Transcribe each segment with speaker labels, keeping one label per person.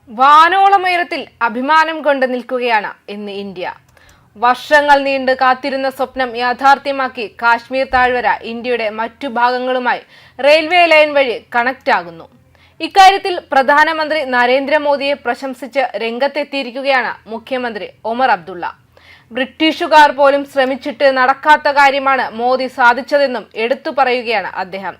Speaker 1: വാനോളം ഉയരത്തിൽ അഭിമാനം കൊണ്ട് നിൽക്കുകയാണ് ഇന്ന് ഇന്ത്യ. വർഷങ്ങൾ നീണ്ട് കാത്തിരുന്ന സ്വപ്നം യാഥാർത്ഥ്യമാക്കി കാശ്മീർ താഴ്വര ഇന്ത്യയുടെ മറ്റു ഭാഗങ്ങളുമായി റെയിൽവേ ലൈൻ വഴി കണക്ട് ആകുന്നു. ഇക്കാര്യത്തിൽ പ്രധാനമന്ത്രി നരേന്ദ്രമോദിയെ പ്രശംസിച്ച് രംഗത്തെത്തിയിരിക്കുകയാണ് മുഖ്യമന്ത്രി ഒമർ അബ്ദുള്ള. ബ്രിട്ടീഷുകാർ പോലും ശ്രമിച്ചിട്ട് നടക്കാത്ത കാര്യമാണ് മോദി സാധിച്ചതെന്നും എടുത്തു പറയുകയാണ് അദ്ദേഹം.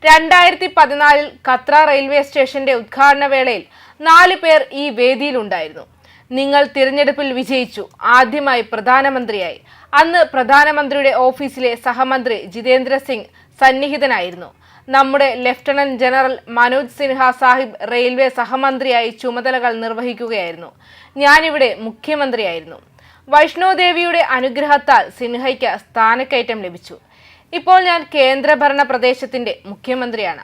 Speaker 1: 2014 ഖത്ര റെയിൽവേ സ്റ്റേഷന്റെ ഉദ്ഘാടന വേളയിൽ 4 പേർ ഈ വേദിയിലുണ്ടായിരുന്നു. നിങ്ങൾ തിരഞ്ഞെടുപ്പിൽ വിജയിച്ചു, ആദ്യമായി പ്രധാനമന്ത്രിയായി. അന്ന് പ്രധാനമന്ത്രിയുടെ ഓഫീസിലെ സഹമന്ത്രി ജിതേന്ദ്ര സിംഗ് സന്നിഹിതനായിരുന്നു. നമ്മുടെ ലഫ്റ്റനന്റ് ജനറൽ മനോജ് സിൻഹ സാഹിബ് റെയിൽവേ സഹമന്ത്രിയായി ചുമതലകൾ നിർവഹിക്കുകയായിരുന്നു. ഞാനിവിടെ മുഖ്യമന്ത്രിയായിരുന്നു. വൈഷ്ണോദേവിയുടെ അനുഗ്രഹത്താൽ സിൻഹയ്ക്ക് സ്ഥാനക്കയറ്റം ലഭിച്ചു. ഇപ്പോൾ ഞാൻ കേന്ദ്രഭരണ പ്രദേശത്തിന്റെ മുഖ്യമന്ത്രിയാണ്.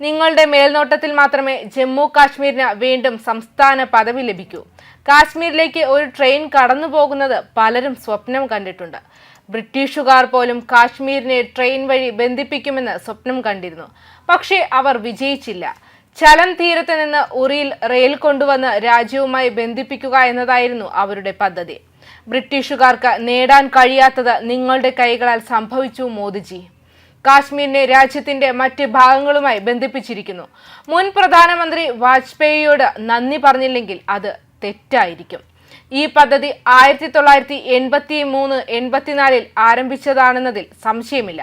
Speaker 1: നിങ്ങളുടെ മേൽനോട്ടത്തിൽ മാത്രമേ ജമ്മു കാശ്മീരിന് വീണ്ടും സംസ്ഥാന പദവി ലഭിക്കൂ. കാശ്മീരിലേക്ക് ഒരു ട്രെയിൻ കടന്നു പോകുന്നത് പലരും സ്വപ്നം കണ്ടിട്ടുണ്ട്. ബ്രിട്ടീഷുകാർ പോലും കാശ്മീരിനെ ട്രെയിൻ വഴി ബന്ധിപ്പിക്കുമെന്ന് സ്വപ്നം കണ്ടിരുന്നു. പക്ഷേ അവർ വിജയിച്ചില്ല. ചലം തീരത്ത് നിന്ന് ഉറിയിൽ റെയിൽ കൊണ്ടുവന്ന് രാജ്യവുമായി ബന്ധിപ്പിക്കുക എന്നതായിരുന്നു അവരുടെ പദ്ധതി. ബ്രിട്ടീഷുകാർക്ക് നേടാൻ കഴിയാത്തത് നിങ്ങളുടെ കൈകളാൽ സംഭവിച്ചു മോദിജി. കാശ്മീരിനെ രാജ്യത്തിന്റെ മറ്റ് ഭാഗങ്ങളുമായി ബന്ധിപ്പിച്ചിരിക്കുന്നു. മുൻ പ്രധാനമന്ത്രി വാജ്പേയിയോട് നന്ദി പറഞ്ഞില്ലെങ്കിൽ അത് തെറ്റായിരിക്കും. ഈ പദ്ധതി 1983-84 ആരംഭിച്ചതാണെന്നതിൽ സംശയമില്ല.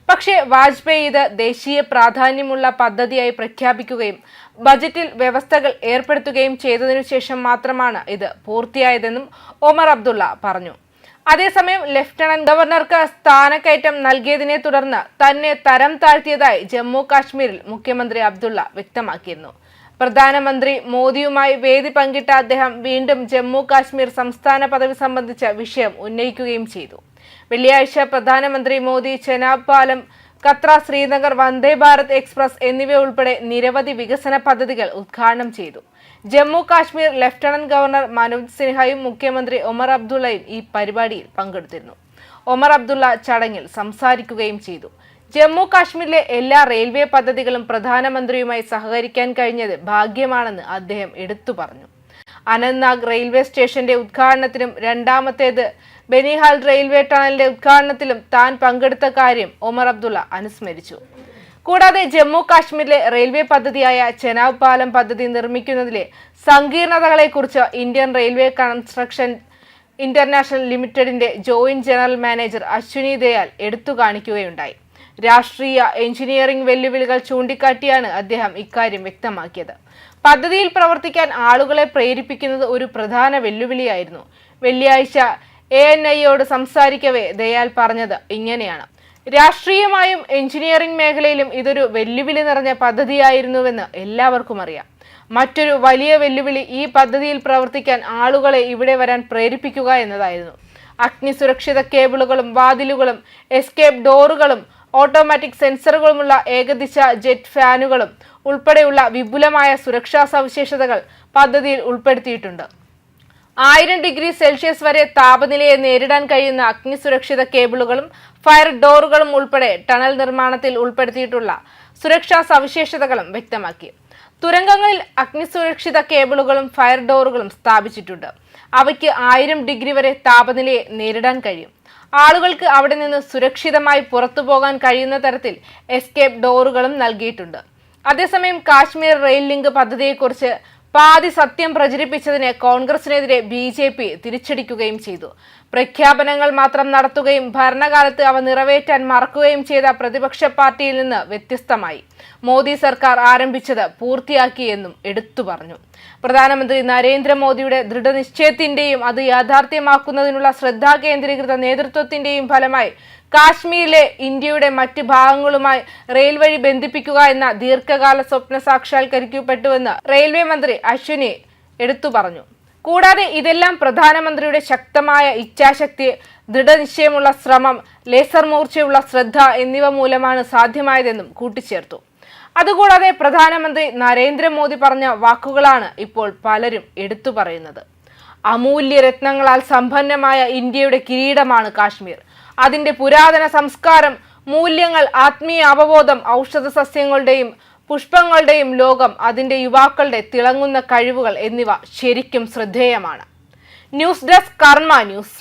Speaker 1: പക്ഷേ വാജ്പേയി ഇത് ദേശീയ പ്രാധാന്യമുള്ള പദ്ധതിയായി പ്രഖ്യാപിക്കുകയും ബജറ്റിൽ വ്യവസ്ഥകൾ ഏർപ്പെടുത്തുകയും ചെയ്തതിനു ശേഷം മാത്രമാണ് ഇത് പൂർത്തിയായതെന്നും ഒമർ അബ്ദുള്ള പറഞ്ഞു. അതേസമയം ലഫ്റ്റനന്റ് ഗവർണർക്ക് സ്ഥാനക്കയറ്റം നൽകിയതിനെ തുടർന്ന് തന്നെ തരം താഴ്ത്തിയതായി ജമ്മു കാശ്മീരിൽ മുഖ്യമന്ത്രി അബ്ദുള്ള വ്യക്തമാക്കിയിരുന്നു. പ്രധാനമന്ത്രി മോദിയുമായി വേദി പങ്കിട്ട അദ്ദേഹം വീണ്ടും ജമ്മു കാശ്മീർ സംസ്ഥാന പദവി സംബന്ധിച്ച വിഷയം ഉന്നയിക്കുകയും ചെയ്തു. വെള്ളിയാഴ്ച പ്രധാനമന്ത്രി മോദി ചെനാബ് പാലം, ഖത്ര ശ്രീനഗർ വന്ദേ ഭാരത് എക്സ്പ്രസ് എന്നിവ ഉൾപ്പെടെ നിരവധി വികസന പദ്ധതികൾ ഉദ്ഘാടനം ചെയ്തു. ജമ്മു കാശ്മീർ ലഫ്റ്റനന്റ് ഗവർണർ മനോജ് സിൻഹയും മുഖ്യമന്ത്രി ഒമർ അബ്ദുള്ളയും ഈ പരിപാടിയിൽ പങ്കെടുത്തിരുന്നു. ഒമർ അബ്ദുള്ള ചടങ്ങിൽ സംസാരിക്കുകയും ചെയ്തു. ജമ്മു കാശ്മീരിലെ എല്ലാ റെയിൽവേ പദ്ധതികളും പ്രധാനമന്ത്രിയുമായി സഹകരിക്കാൻ കഴിഞ്ഞത് ഭാഗ്യമാണെന്ന് അദ്ദേഹം എടുത്തു പറഞ്ഞു. അനന്ത്നാഗ് റെയിൽവേ സ്റ്റേഷന്റെ ഉദ്ഘാടനത്തിലും രണ്ടാമത്തേത് ബനിഹാൽ റെയിൽവേ ടണലിന്റെ ഉദ്ഘാടനത്തിലും താൻ പങ്കെടുത്ത കാര്യം ഒമർ അബ്ദുള്ള അനുസ്മരിച്ചു. കൂടാതെ ജമ്മു കാശ്മീരിലെ റെയിൽവേ പദ്ധതിയായ ചെനാബ് പാലം പദ്ധതി നിർമ്മിക്കുന്നതിലെ സങ്കീർണതകളെക്കുറിച്ച് ഇന്ത്യൻ റെയിൽവേ കൺസ്ട്രക്ഷൻ ഇന്റർനാഷണൽ ലിമിറ്റഡിന്റെ joint general manager Ashwini Dayal എടുത്തു കാണിക്കുകയുണ്ടായി. രാഷ്ട്രീയ എഞ്ചിനീയറിംഗ് വെല്ലുവിളികൾ ചൂണ്ടിക്കാട്ടിയാണ് അദ്ദേഹം ഇക്കാര്യം വ്യക്തമാക്കിയത്. പദ്ധതിയിൽ പ്രവർത്തിക്കാൻ ആളുകളെ പ്രേരിപ്പിക്കുന്നത് ഒരു പ്രധാന വെല്ലുവിളിയായിരുന്നു. വെള്ളിയാഴ്ച ANIയോട് സംസാരിക്കവേ ദയാൽ പറഞ്ഞത് ഇങ്ങനെയാണ്: രാഷ്ട്രീയമായും എഞ്ചിനീയറിംഗ് മേഖലയിലും ഇതൊരു വെല്ലുവിളി നിറഞ്ഞ പദ്ധതിയായിരുന്നുവെന്ന് എല്ലാവർക്കും അറിയാം. മറ്റൊരു വലിയ വെല്ലുവിളി ഈ പദ്ധതിയിൽ പ്രവർത്തിക്കാൻ ആളുകളെ ഇവിടെ വരാൻ പ്രേരിപ്പിക്കുക എന്നതായിരുന്നു. അഗ്നി സുരക്ഷിത കേബിളുകളും വാതിലുകളും എസ്കേപ്പ് ഡോറുകളും ഓട്ടോമാറ്റിക് സെൻസറുകളുമുള്ള ഏകദിശ ജെറ്റ് ഫാനുകളും ഉൾപ്പെടെയുള്ള വിപുലമായ സുരക്ഷാ സവിശേഷതകൾ പദ്ധതിയിൽ ഉൾപ്പെടുത്തിയിട്ടുണ്ട്. 1000 ഡിഗ്രി സെൽഷ്യസ് വരെ താപനിലയെ നേരിടാൻ കഴിയുന്ന അഗ്നി സുരക്ഷിത കേബിളുകളും ഫയർ ഡോറുകളും ഉൾപ്പെടെ ടണൽ നിർമ്മാണത്തിൽ ഉൾപ്പെടുത്തിയിട്ടുള്ള സുരക്ഷാ സവിശേഷതകളും വ്യക്തമാക്കി. തുരങ്കങ്ങളിൽ അഗ്നി സുരക്ഷിത കേബിളുകളും ഫയർ ഡോറുകളും സ്ഥാപിച്ചിട്ടുണ്ട്. അവയ്ക്ക് 1000 ഡിഗ്രി വരെ താപനിലയെ നേരിടാൻ കഴിയും. ആളുകൾക്ക് അവിടെ നിന്ന് സുരക്ഷിതമായി പുറത്തു പോകാൻ കഴിയുന്ന തരത്തിൽ എസ്കേപ്പ് ഡോറുകളും നൽകിയിട്ടുണ്ട്. അതേസമയം കാശ്മീർ റെയിൽ ലിങ്ക് പദ്ധതിയെക്കുറിച്ച് പാതി സത്യം പ്രചരിപ്പിച്ചതിന് കോൺഗ്രസിനെതിരെ BJP തിരിച്ചടിക്കുകയും ചെയ്തു. പ്രഖ്യാപനങ്ങൾ മാത്രം നടത്തുകയും ഭരണകാലത്ത് അവ നിറവേറ്റാൻ മറക്കുകയും ചെയ്ത പ്രതിപക്ഷ പാർട്ടിയിൽ നിന്ന് വ്യത്യസ്തമായി മോദി സർക്കാർ ആരംഭിച്ചത് പൂർത്തിയാക്കിയെന്നും എടുത്തു പറഞ്ഞു. പ്രധാനമന്ത്രി നരേന്ദ്രമോദിയുടെ ദൃഢനിശ്ചയത്തിന്റെയും അത് യാഥാർത്ഥ്യമാക്കുന്നതിനുള്ള ശ്രദ്ധാകേന്ദ്രീകൃത നേതൃത്വത്തിന്റെയും ഫലമായി കാശ്മീരിലെ ഇന്ത്യയുടെ മറ്റ് ഭാഗങ്ങളുമായി റെയിൽ വഴി ബന്ധിപ്പിക്കുക എന്ന ദീർഘകാല സ്വപ്ന സാക്ഷാത്കരിക്കപ്പെട്ടുവെന്ന് റെയിൽവേ മന്ത്രി അശ്വിനി എടുത്തു പറഞ്ഞു. കൂടാതെ ഇതെല്ലാം പ്രധാനമന്ത്രിയുടെ ശക്തമായ ഇച്ഛാശക്തി, ദൃഢനിശ്ചയമുള്ള ശ്രമം, ലേസർ മൂർച്ചയുള്ള ശ്രദ്ധ എന്നിവ മൂലമാണ് സാധ്യമായതെന്നും കൂട്ടിച്ചേർത്തു. അതുകൂടാതെ പ്രധാനമന്ത്രി നരേന്ദ്രമോദി പറഞ്ഞ വാക്കുകളാണ് ഇപ്പോൾ പലരും എടുത്തു പറയുന്നത്. അമൂല്യ രത്നങ്ങളാൽ സമ്പന്നമായ ഇന്ത്യയുടെ കിരീടമാണ് കാശ്മീർ. അതിന്റെ പുരാതന സംസ്കാരം, മൂല്യങ്ങൾ, ആത്മീയ അവബോധം, ഔഷധ സസ്യങ്ങളുടെയും പുഷ്പങ്ങളുടെയും ലോകം, അതിന്റെ യുവാക്കളുടെ തിളങ്ങുന്ന കഴിവുകൾ എന്നിവ ശരിക്കും ശ്രദ്ധേയമാണ്. ന്യൂസ് ഡെസ്ക് കർമ്മ ന്യൂസ്.